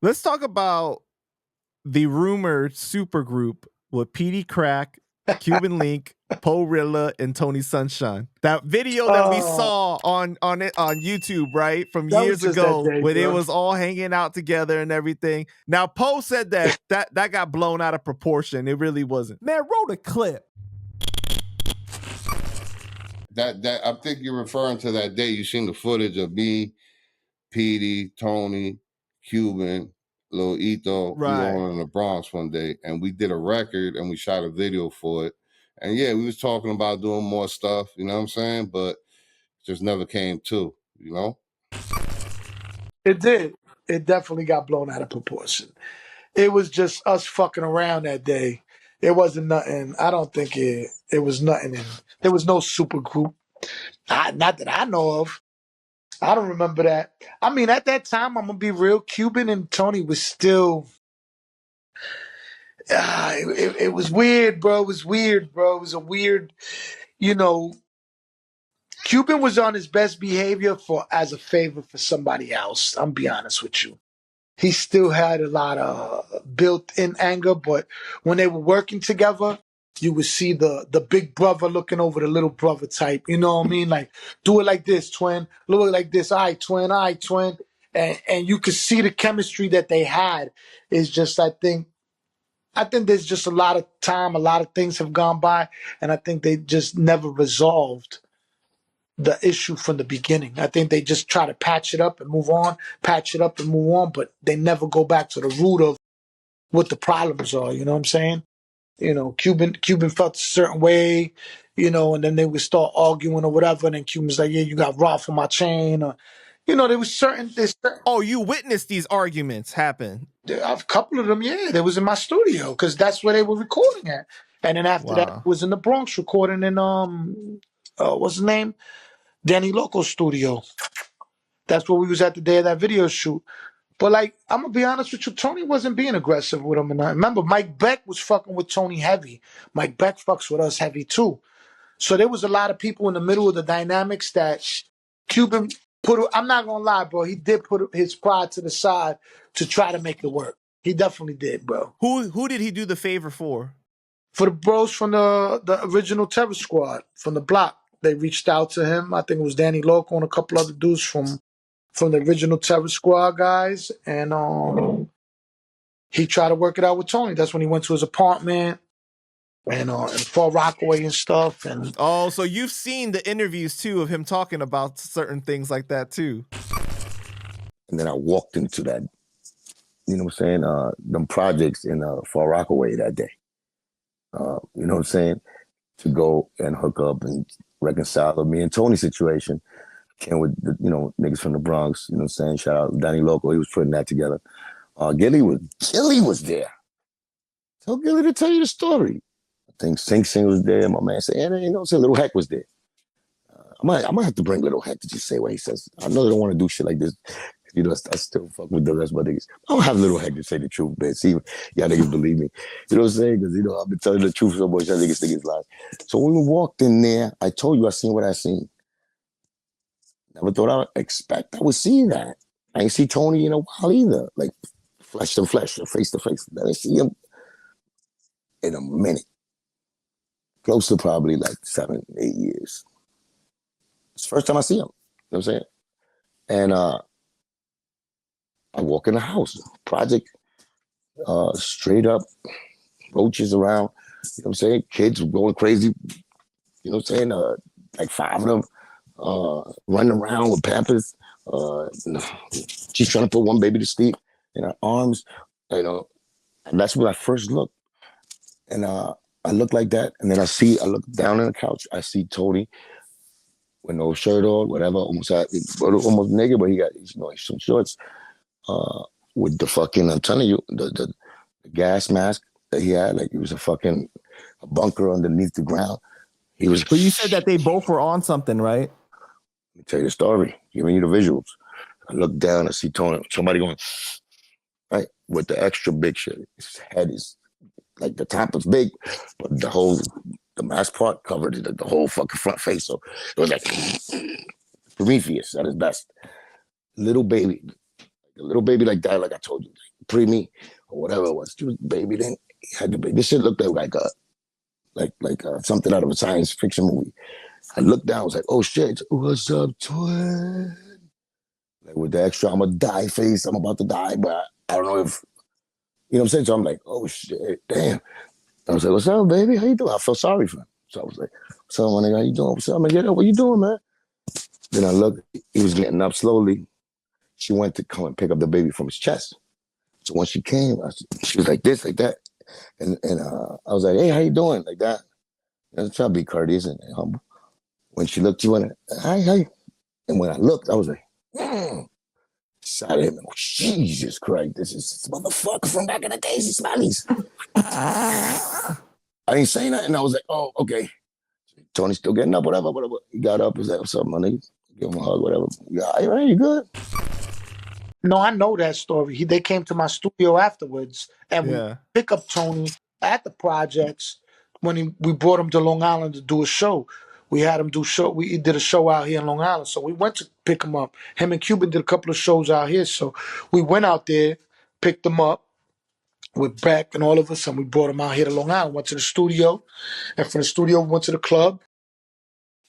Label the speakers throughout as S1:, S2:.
S1: Let's talk about the rumored supergroup with Petey Crack, Cuban Link, Poe Rilla, and Tony Sunshine. That video that we saw on YouTube, right, from years ago, where they was all hanging out together and everything. Now, Poe said that got blown out of proportion. It really wasn't. Man, roll the clip.
S2: That I think you're referring to that day. You seen the footage of me, Petey, Tony, Cuban, Lil Ito,
S1: Right.
S2: We were in the Bronx one day, and we did a record and we shot a video for it. And yeah, we was talking about doing more stuff, you know what I'm saying? But just never came to, you know?
S3: It did. It definitely got blown out of proportion. It was just us fucking around that day. It wasn't nothing. I don't think it was nothing. There was no super group. Not that I know of. I don't remember that. I mean, at that time, I'm gonna be real. Cuban and Tony was still. It was weird, bro. It was weird, bro. It was a weird, you know. Cuban was on his best behavior as a favor for somebody else. I'm be honest with you. He still had a lot of built-in anger, but when they were working together, you would see the big brother looking over the little brother type. You know what I mean? Like, do it like this, twin. Look it like this. All right, twin. All right, twin. And you could see the chemistry that they had. Is just, I think there's just a lot of time, a lot of things have gone by, and I think they just never resolved the issue from the beginning. I think they just try to patch it up and move on, but they never go back to the root of what the problems are. You know what I'm saying? You know, Cuban felt a certain way, you know, and then they would start arguing or whatever, and then Cuban's like, yeah, you got robbed from my chain, or, you know, there was certain.
S1: Oh, you witnessed these arguments happen?
S3: A couple of them, yeah. They was in my studio because that's where they were recording at, and then after that, it was in the Bronx recording in what's his name? Danny Loco's studio. That's where we was at the day of that video shoot. But, like, I'm going to be honest with you, Tony wasn't being aggressive with him. And I remember Mike Beck was fucking with Tony heavy. Mike Beck fucks with us heavy, too. So there was a lot of people in the middle of the dynamics that Cuban I'm not going to lie, bro. He did put his pride to the side to try to make it work. He definitely did, bro.
S1: Who did he do the favor for?
S3: For the bros from the original Terror Squad, from the block. They reached out to him. I think it was Danny Loco and a couple other dudes from the original Terror Squad guys. And he tried to work it out with Tony. That's when he went to his apartment and Far Rockaway and stuff. And
S1: so you've seen the interviews too of him talking about certain things like that too.
S4: And then I walked into that, you know what I'm saying, them projects in Far Rockaway that day. You know what I'm saying? To go and hook up and reconcile me and Tony's situation. Came with the, you know, niggas from the Bronx, you know what I'm saying? Shout out Danny Loco, he was putting that together. Gilly was there. Tell Gilly to tell you the story. I think Sing Sing was there. My man said, and you know, so Little Heck was there. I might have to bring Little Heck to just say what he says. I know they don't want to do shit like this. You know, I still fuck with the rest of my niggas. I don't have Little Heck to say the truth, man. See, y'all niggas believe me. You know what I'm saying? Because, you know, I've been telling the truth so much, y'all niggas think it's lies. So when we walked in there, I told you I seen what I seen. Never thought I would expect I would see that. I ain't see Tony in a while either. Like, flesh to flesh, face to face. I didn't see him in a minute. Close to probably like 7, 8 years. It's the first time I see him. You know what I'm saying? And I walk in the house, project, straight up, roaches around, you know what I'm saying? Kids going crazy, you know what I'm saying? Like 5 of them running around with Pampers. She's trying to put one baby to sleep in her arms, you know. And that's when I first looked. And I look like that, and then I look down on the couch, I see Tony with no shirt on, whatever, almost naked, but he got, you know, some shorts. With the fucking, I'm telling you, the gas mask that he had, like he was a bunker underneath the ground. He was.
S1: So you said that they both were on something, right?
S4: Let me tell you the story, giving you the visuals. I look down, I see Tony, somebody going, right, with the extra big shit. His head is, like the top is big, but the mask part covered the whole fucking front face. So it was like Prometheus at his best. Little baby, a little baby like that, like I told you, preemie or whatever it was. She was baby. Then he had the baby. This shit looked like something out of a science fiction movie. I looked down, I was like, oh shit, what's up, twin? Like with the extra, I'm gonna die face, I'm about to die, but I don't know if, you know what I'm saying? So I'm like, oh shit, damn. I was like, what's up, baby? How you doing? I felt sorry for him. So I was like, what's up, my nigga? How you doing? What's up, man? What you doing, man? Then I looked, he was getting up slowly. She went to come and pick up the baby from his chest. So when she came, she was like this, like that. And I was like, hey, how you doing? Like that. I was trying to be courteous and humble. When she looked, she went, hi. And when I looked, I was like, shot him. Jesus Christ, this is this motherfucker from back in the days, he smileys. I ain't saying nothing. I was like, oh, okay. Tony's still getting up, whatever. He got up, he was like, what's up, my nigga? Give him a hug, whatever. Yeah, you good?
S3: No, I know that story. They came to my studio afterwards, and we pick up Tony at the projects when we brought him to Long Island to do a show. We had him do show. We did a show out here in Long Island, so we went to pick him up. Him and Cuban did a couple of shows out here, so we went out there, picked him up with Beck and all of us, and we brought him out here to Long Island. Went to the studio, and from the studio we went to the club.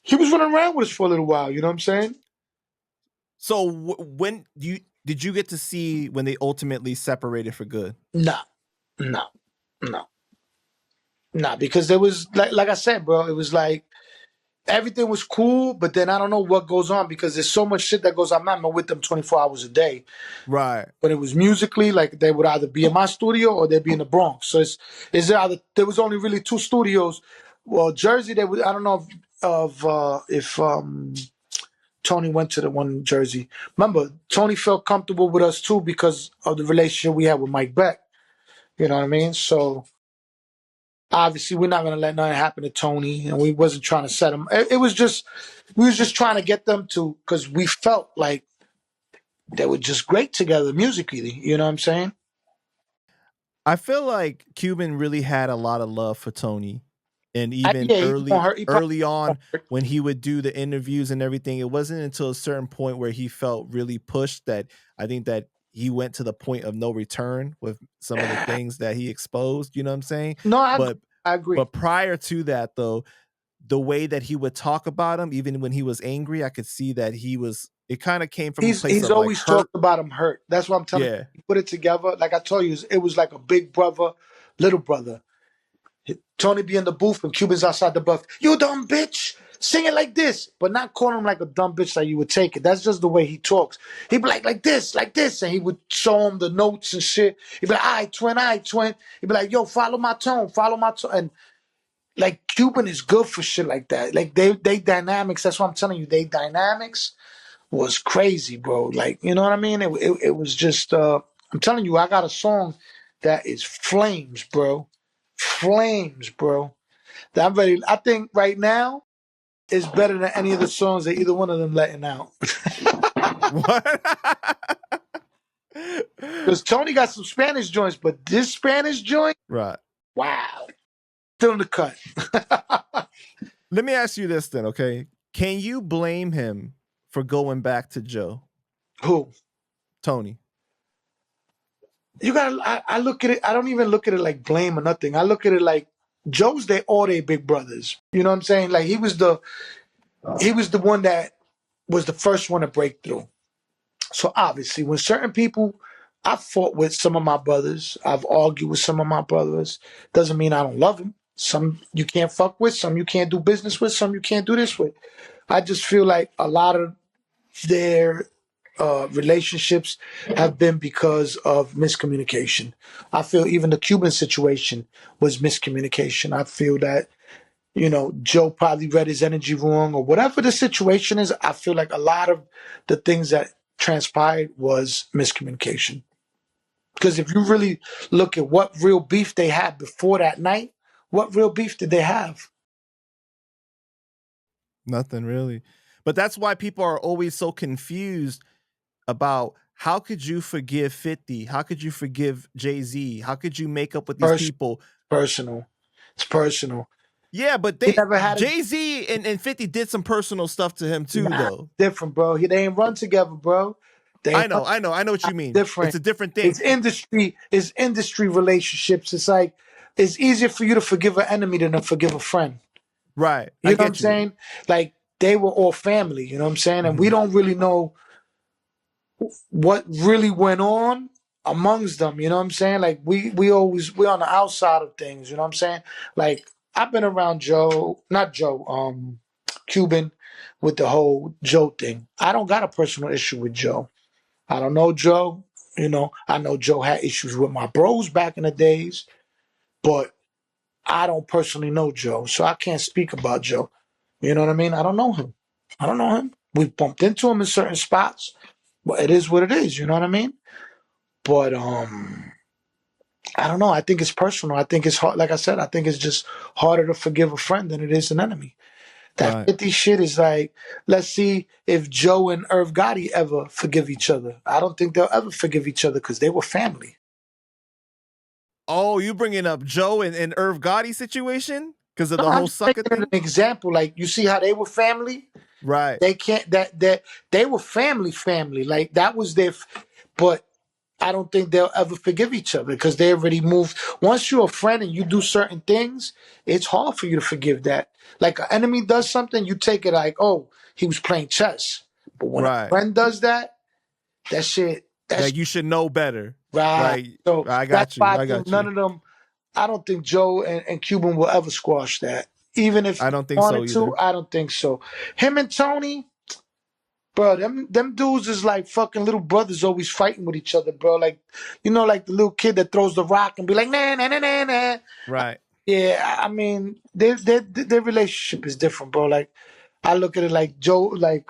S3: He was running around with us for a little while. You know what I'm saying?
S1: So when did you get to see when they ultimately separated for good?
S3: No, because there was like I said, bro, it was like everything was cool, but then I don't know what goes on because there's so much shit that goes on. I'm not with them 24 hours a day.
S1: Right.
S3: But it was musically, like they would either be in my studio or they'd be in the Bronx. So there was only really two studios. Well, Jersey, I don't know if Tony went to the one in Jersey. Remember, Tony felt comfortable with us too because of the relationship we had with Mike Beck. You know what I mean? So obviously we're not gonna let nothing happen to Tony, and we wasn't trying to set him. We was just trying to get them to, because we felt like they were just great together musically. You know what I'm saying?
S1: I feel like Cuban really had a lot of love for Tony. And even early on when he would do the interviews and everything, it wasn't until a certain point where he felt really pushed that I think that he went to the point of no return with some of the things that he exposed. You know what I'm saying?
S3: No, I agree.
S1: But prior to that, though, the way that he would talk about him, even when he was angry, I could see that it kind of came from a place
S3: he's
S1: of
S3: always
S1: like
S3: talked about him hurt. That's what I'm telling you. He put it together. Like I told you, it was like a big brother, little brother. Tony be in the booth and Cuban's outside the booth. You dumb bitch. Sing it like this. But not calling him like a dumb bitch that you would take it. That's just the way he talks. He'd be like this. And he would show him the notes and shit. He'd be like, all right, twin. He'd be like, yo, follow my tone. And like Cuban is good for shit like that. Like they dynamics. That's what I'm telling you. They dynamics was crazy, bro. Like, you know what I mean? It was just, I'm telling you, I got a song that is flames, bro. Flames, bro. That I'm ready. I think right now is better than any of the songs that either one of them letting out.
S1: What?
S3: Because Tony got some Spanish joints, but this Spanish joint,
S1: right?
S3: Wow, still in the cut.
S1: Let me ask you this then, okay? Can you blame him for going back to Joe?
S3: Who?
S1: Tony.
S3: You gotta. I look at it. I don't even look at it like blame or nothing. I look at it like Joe's all their big brothers. You know what I'm saying? Like he was the one that was the first one to break through. So obviously, when certain people, I've fought with some of my brothers. I've argued with some of my brothers. Doesn't mean I don't love them. Some you can't fuck with. Some you can't do business with. Some you can't do this with. I just feel like a lot of their relationships have been because of miscommunication. I feel even the Cuban situation was miscommunication. I feel that, Joe probably read his energy wrong or whatever the situation is. I feel like a lot of the things that transpired was miscommunication. Because if you really look at what real beef they had before that night, what real beef did they have?
S1: Nothing really. But that's why people are always so confused about how could you forgive 50? How could you forgive Jay-Z? How could you make up with these people?
S3: Personal. It's personal.
S1: Yeah, but Jay-Z and 50 did some personal stuff to him too, though.
S3: Different, bro. They ain't run together, bro. They
S1: I know what you mean.
S3: different.
S1: It's a different thing.
S3: It's industry relationships. It's like it's easier for you to forgive an enemy than to forgive a friend.
S1: Right.
S3: You
S1: I
S3: know what I'm
S1: get you.
S3: saying? Like they were all family, you know what I'm saying? And we don't really know what really went on amongst them, you know what I'm saying? Like we're on the outside of things, you know what I'm saying? Like I've been around Cuban with the whole Joe thing. I don't got a personal issue with Joe. I don't know Joe. You know, I know Joe had issues with my bros back in the days, but I don't personally know Joe, so I can't speak about Joe. You know what I mean? I don't know him. We've bumped into him in certain spots, but it is what it is. You know what I mean? But I don't know. I think it's personal. I think it's hard. Like I said, I think it's just harder to forgive a friend than it is an enemy. That
S1: Right.
S3: 50 shit is like, let's see if Joe and Irv Gotti ever forgive each other. I don't think they'll ever forgive each other because they were family.
S1: Oh, you bringing up Joe and Irv Gotti situation because of the
S3: I'm
S1: whole
S3: just
S1: sucker
S3: making
S1: thing?
S3: an example. Like you see how they were family.
S1: Right.
S3: They can't that they were family. Like that was but I don't think they'll ever forgive each other because they already moved. Once you're a friend and you do certain things, it's hard for you to forgive that. Like an enemy does something, you take it like, oh, he was playing chess. But when a
S1: Right.
S3: friend does that shit,
S1: Like you should know better.
S3: right.
S1: Like
S3: So
S1: I
S3: that's
S1: got you.
S3: why I
S1: I
S3: think
S1: got you.
S3: none of them. I don't think Joe and Cuban will ever squash that. Even if
S1: I
S3: they
S1: don't think so
S3: wanted to,
S1: either.
S3: I don't think so. Him and Tony, bro, them dudes is like fucking little brothers always fighting with each other, bro. Like, you know, like the little kid that throws the rock and be like, nah, nah, nah, nah, nah.
S1: Right.
S3: Yeah, I mean, their relationship is different, bro. Like, I look at it like Joe, like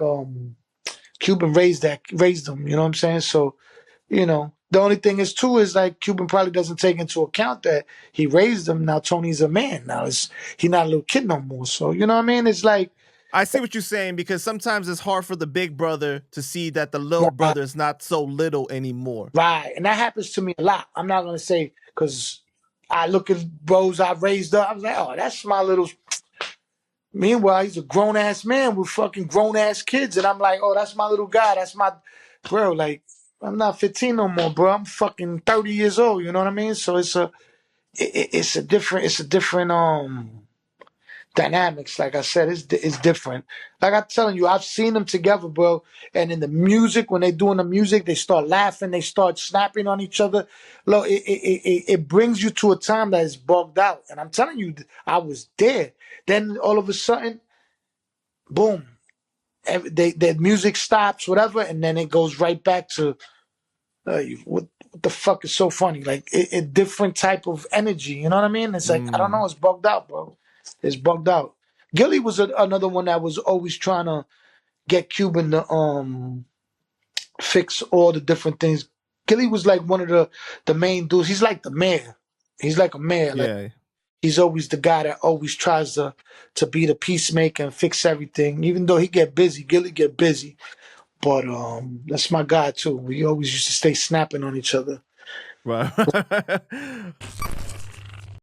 S3: Cuban raised them. You know what I'm saying? So, you know, the only thing is too is like Cuban probably doesn't take into account that he raised them. Now Tony's a man. Now he's not a little kid no more. So you know what I mean? It's like.
S1: I see what you're saying because sometimes it's hard for the big brother to see that the little brother is not so little anymore.
S3: Right. And that happens to me a lot. I'm not going to say because I look at bros I raised up. I was like, oh, that's my little. Meanwhile, he's a grown ass man with fucking grown ass kids. And I'm like, oh, that's my little guy. That's my. Bro, like, I'm not 15 no more, bro. I'm fucking 30 years old. You know what I mean? So it's a different dynamics. Like I said, it's different. Like I'm telling you, I've seen them together, bro. And in the music, when they doing the music, they start laughing, they start snapping on each other. Look, it brings you to a time that is bugged out. And I'm telling you, I was there. Then all of a sudden, boom, their music stops, whatever, and then it goes right back to what the fuck is so funny? Like a different type of energy. You know what I mean? It's like I don't know. It's bugged out, bro. It's bugged out. Gilly was another one that was always trying to get Cuban to fix all the different things. Gilly was like one of the main dudes. He's like the mayor. He's like a mayor. Like
S1: Yeah.
S3: he's always the guy that always tries to be the peacemaker and fix everything. Even though he get busy, Gilly get busy. But that's my guy too. We always used to stay snapping on each other.
S1: Right.